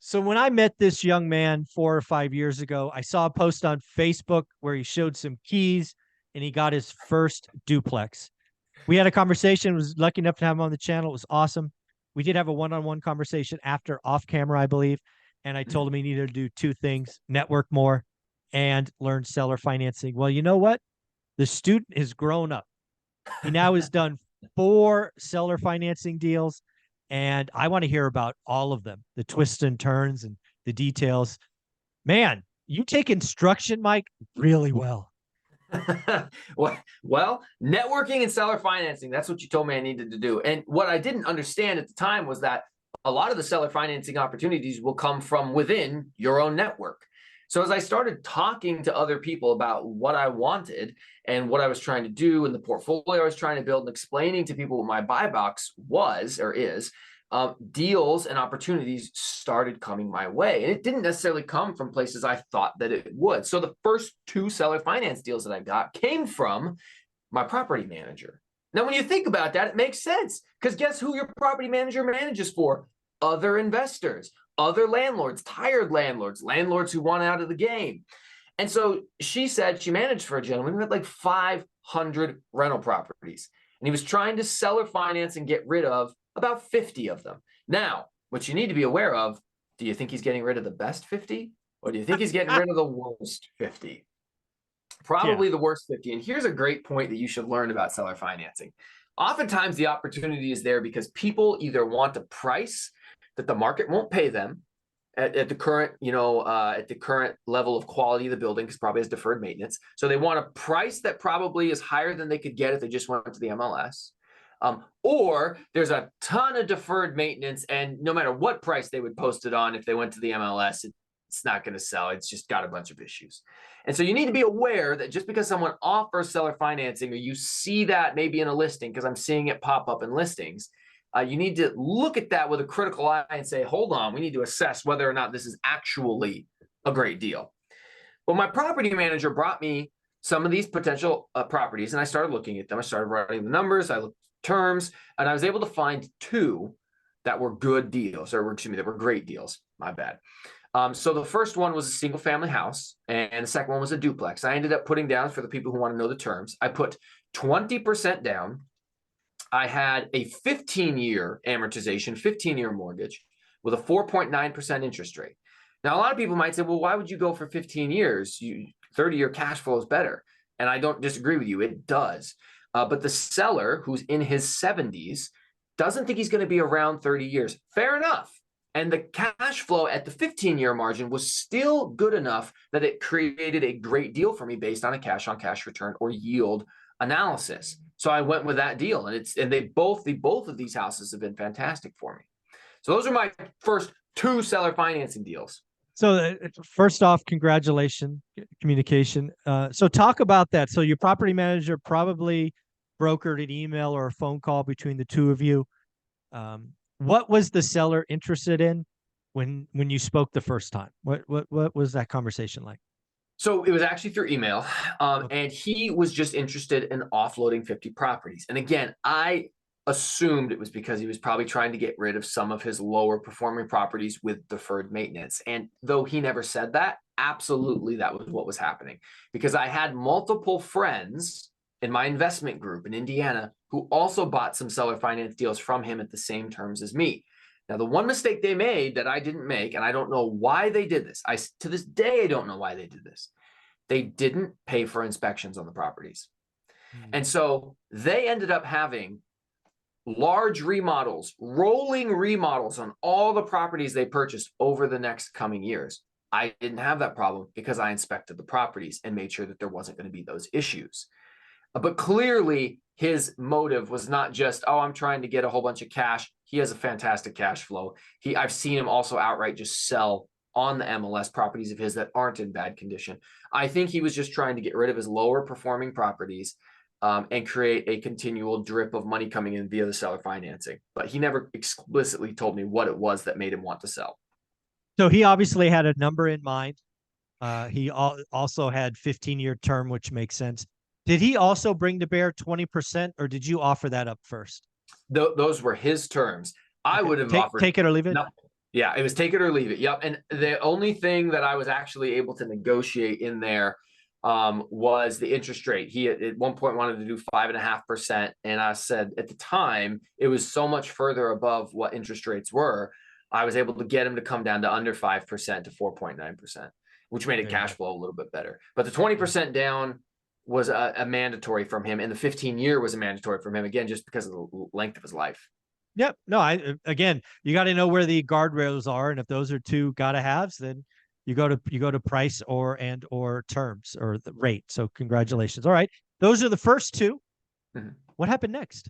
So when I met this young man 4 or 5 years ago, I saw a post on Facebook where he showed some keys and he got his first duplex. We had a conversation, was lucky enough to have him on the channel. It was awesome. We did have a one-on-one conversation after off camera, I believe. And I told him he needed to do two things: network more and learn seller financing. Well, you know what? The student has grown up. He now has done 4 seller financing deals, and I want to hear about all of them, the twists and turns and the details. Man, you take instruction, Mike, really well. Well, networking and seller financing, that's what you told me I needed to do. And what I didn't understand at the time was that a lot of the seller financing opportunities will come from within your own network. So as I started talking to other people about what I wanted and what I was trying to do and the portfolio I was trying to build and explaining to people what my buy box was or is, deals and opportunities started coming my way. And it didn't necessarily come from places I thought that it would. So the first 2 seller finance deals that I got came from my property manager. Now, when you think about that, it makes sense, because guess who your property manager manages for? Other investors, other landlords, tired landlords, landlords who want out of the game. And so she said she managed for a gentleman who had like 500 rental properties, and he was trying to seller finance and get rid of about 50 of them. Now, what you need to be aware of, do you think he's getting rid of the best 50? Or do you think he's getting rid of the worst 50? Probably the worst 50. And here's a great point that you should learn about seller financing. Oftentimes the opportunity is there because people either want a price that the market won't pay them at the current, at the current level of quality of the building, because probably has deferred maintenance. So they want a price that probably is higher than they could get if they just went to the MLS. Or there's a ton of deferred maintenance, and no matter what price they would post it on, if they went to the MLS, it's not going to sell. It's just got a bunch of issues. And so you need to be aware that just because someone offers seller financing, or you see that maybe in a listing, because I'm seeing it pop up in listings, you need to look at that with a critical eye and say, hold on, we need to assess whether or not this is actually a great deal. Well, my property manager brought me some of these potential properties, and I started looking at them. I started writing the numbers, I looked at terms, and I was able to find 2 that were good deals, or excuse me, that were great deals. My bad. So the first one was a single family house, and the second one was a duplex. I ended up putting down, for the people who want to know the terms, I put 20% down. I had a 15-year amortization, 15-year mortgage with a 4.9% interest rate. Now, a lot of people might say, well, why would you go for 15 years? 30-year cash flow is better. And I don't disagree with you. It does. But the seller, who's in his 70s, doesn't think he's going to be around 30 years. Fair enough. And the cash flow at the 15-year margin was still good enough that it created a great deal for me based on a cash-on-cash return or yield analysis. So I went with that deal, and they both of these houses have been fantastic for me. So those are my first 2 seller financing deals. So first off, congratulations, communication. So talk about that. So your property manager probably brokered an email or a phone call between the 2 of you. What was the seller interested in when you spoke the first time? What was that conversation like? So it was actually through email, and he was just interested in offloading 50 properties. And again, I assumed it was because he was probably trying to get rid of some of his lower performing properties with deferred maintenance. And though he never said that, absolutely that was what was happening, because I had multiple friends in my investment group in Indiana who also bought some seller finance deals from him at the same terms as me. Now, the one mistake they made that I didn't make, and I don't know why they did this. To this day, I don't know why they did this. They didn't pay for inspections on the properties. And so they ended up having large remodels, rolling remodels on all the properties they purchased over the next coming years. I didn't have that problem because I inspected the properties and made sure that there wasn't going to be those issues. But clearly, his motive was not just, oh, I'm trying to get a whole bunch of cash. He has a fantastic cash flow. I've seen him also outright just sell on the MLS properties of his that aren't in bad condition. I think he was just trying to get rid of his lower performing properties and create a continual drip of money coming in via the seller financing. But he never explicitly told me what it was that made him want to sell. So he obviously had a number in mind. He also had 15-year term, which makes sense. Did he also bring to bear 20%, or did you offer that up first? Those were his terms. I would have offered take it or leave it. Yeah, it was take it or leave it. Yep. And the only thing that I was actually able to negotiate in there was the interest rate. He at one point wanted to do 5.5%. And I said at the time, it was so much further above what interest rates were. I was able to get him to come down to under 5% to 4.9%, which made it cash flow a little bit better. But the 20% down was a mandatory from him. And the 15-year was a mandatory from him, again, just because of the length of his life. Yep. No, again, you got to know where the guardrails are, and if those are two gotta haves, then you go to price or terms or the rate. So congratulations. All right, those are the first two. What happened next?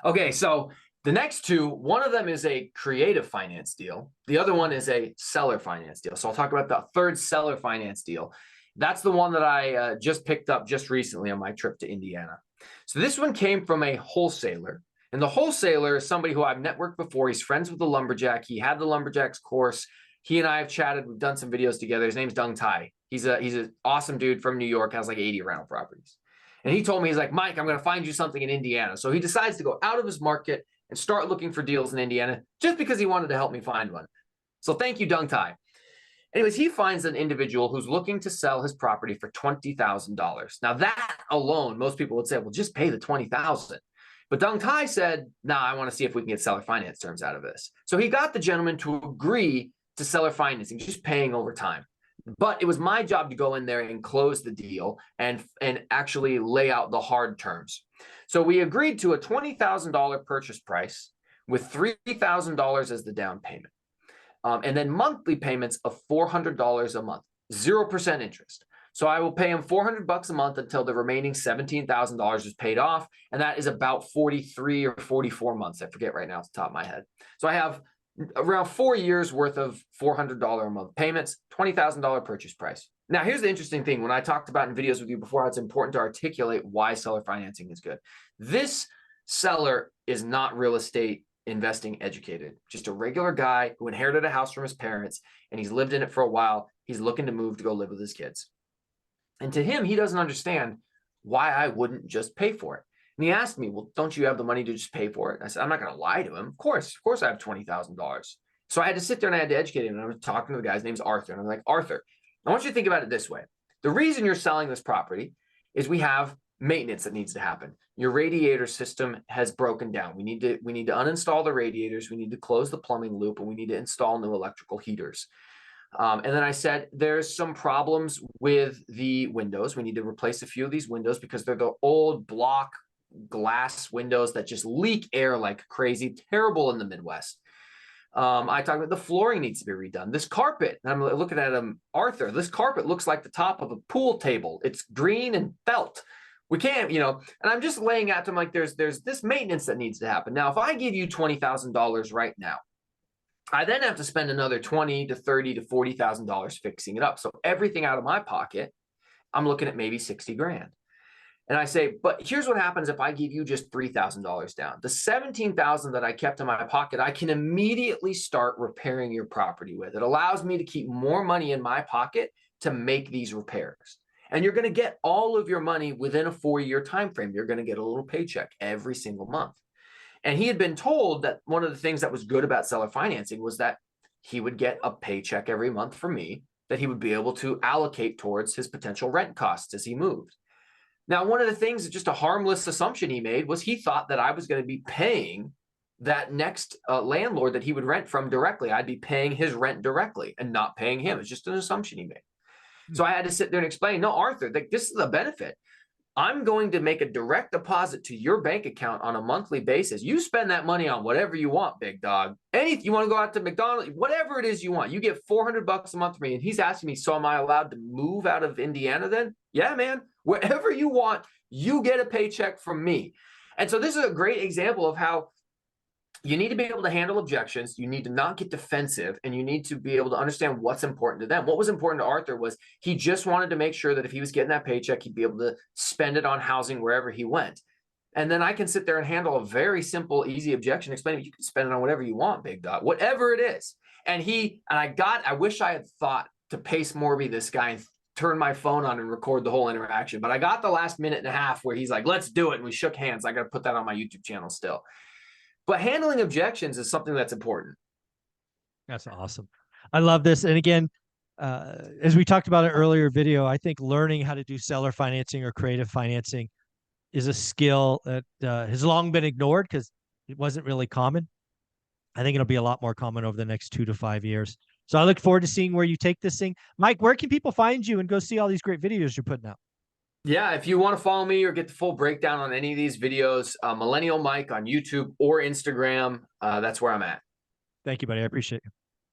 Okay, so the next two, one of them is a creative finance deal. The other one is a seller finance deal. So I'll talk about the third seller finance deal. That's the one that I just picked up just recently on my trip to Indiana. So this one came from a wholesaler. And the wholesaler is somebody who I've networked before. He's friends with the lumberjack. He had the lumberjacks course. He and I have chatted. We've done some videos together. His name's Dung Tai. He's an awesome dude from New York, has like 80 rental properties. And he told me, he's like, Mike, I'm going to find you something in Indiana. So he decides to go out of his market and start looking for deals in Indiana just because he wanted to help me find one. So thank you, Dung Tai. Anyways, he finds an individual who's looking to sell his property for $20,000. Now that alone, most people would say, well, just pay the $20,000. But Dung Tai said, nah, I want to see if we can get seller finance terms out of this. So he got the gentleman to agree to seller financing, just paying over time. But it was my job to go in there and close the deal and actually lay out the hard terms. So we agreed to a $20,000 purchase price with $3,000 as the down payment. And then monthly payments of $400 a month, 0% interest. So I will pay him $400 a month until the remaining $17,000 is paid off. And that is about 43 or 44 months. I forget right now off the top of my head. So I have around 4 years worth of $400 a month payments, $20,000 purchase price. Now, here's the interesting thing. When I talked about in videos with you before, it's important to articulate why seller financing is good. This seller is not real estate investing educated, just a regular guy who inherited a house from his parents, and he's lived in it for a while. He's looking to move to go live with his kids. And to him, he doesn't understand why I wouldn't just pay for it. And he asked me, well, don't you have the money to just pay for it? And I said, I'm not going to lie to him. Of course I have $20,000. So I had to sit there and I had to educate him. And I was talking to the guy's name's Arthur. And I'm like, Arthur, I want you to think about it this way. The reason you're selling this property is we have maintenance that needs to happen. Your radiator system has broken down. We need to uninstall the radiators. We need to close the plumbing loop, and we need to install new electrical heaters. And then I said, there's some problems with the windows. We need to replace a few of these windows because they're the old block glass windows that just leak air like crazy, terrible in the Midwest. I talked about the flooring needs to be redone. This carpet, and I'm looking at him, Arthur, this carpet looks like the top of a pool table. It's green and felt. We can't, and I'm just laying out to him like there's this maintenance that needs to happen. Now, if I give you $20,000 right now, I then have to spend another $20,000 to $30,000 to $40,000 fixing it up. So everything out of my pocket, I'm looking at maybe 60 grand. And I say, but here's what happens if I give you just $3,000 down. The $17,000 that I kept in my pocket, I can immediately start repairing your property with. It allows me to keep more money in my pocket to make these repairs. And you're going to get all of your money within a 4-year time frame. You're going to get a little paycheck every single month. And he had been told that one of the things that was good about seller financing was that he would get a paycheck every month from me that he would be able to allocate towards his potential rent costs as he moved. Now, one of the things, just a harmless assumption he made, was he thought that I was going to be paying that next landlord that he would rent from directly. I'd be paying his rent directly and not paying him. It's just an assumption he made. So I had to sit there and explain, no, Arthur, this is the benefit. I'm going to make a direct deposit to your bank account on a monthly basis. You spend that money on whatever you want, big dog. Anything you want to go out to McDonald's, whatever it is you want. You get $400 a month from me. And he's asking me, so am I allowed to move out of Indiana then? Yeah, man. Wherever you want, you get a paycheck from me. And so this is a great example of how you need to be able to handle objections. You need to not get defensive, and you need to be able to understand what's important to them. What was important to Arthur was he just wanted to make sure that if he was getting that paycheck, he'd be able to spend it on housing wherever he went. And then I can sit there and handle a very simple, easy objection, explaining you can spend it on whatever you want, big dog, whatever it is. And I wish I had thought to pace Morby this guy and turn my phone on and record the whole interaction. But I got the last minute and a half where he's like, let's do it. And we shook hands. I got to put that on my YouTube channel still. But handling objections is something that's important. That's awesome. I love this. And again, as we talked about in an earlier video, I think learning how to do seller financing or creative financing is a skill that has long been ignored because it wasn't really common. I think it'll be a lot more common over the next 2 to 5 years. So I look forward to seeing where you take this thing. Mike, where can people find you and go see all these great videos you're putting out? Yeah, if you want to follow me or get the full breakdown on any of these videos, Millennial Mike on YouTube or Instagram, that's where I'm at. Thank you, buddy. I appreciate it.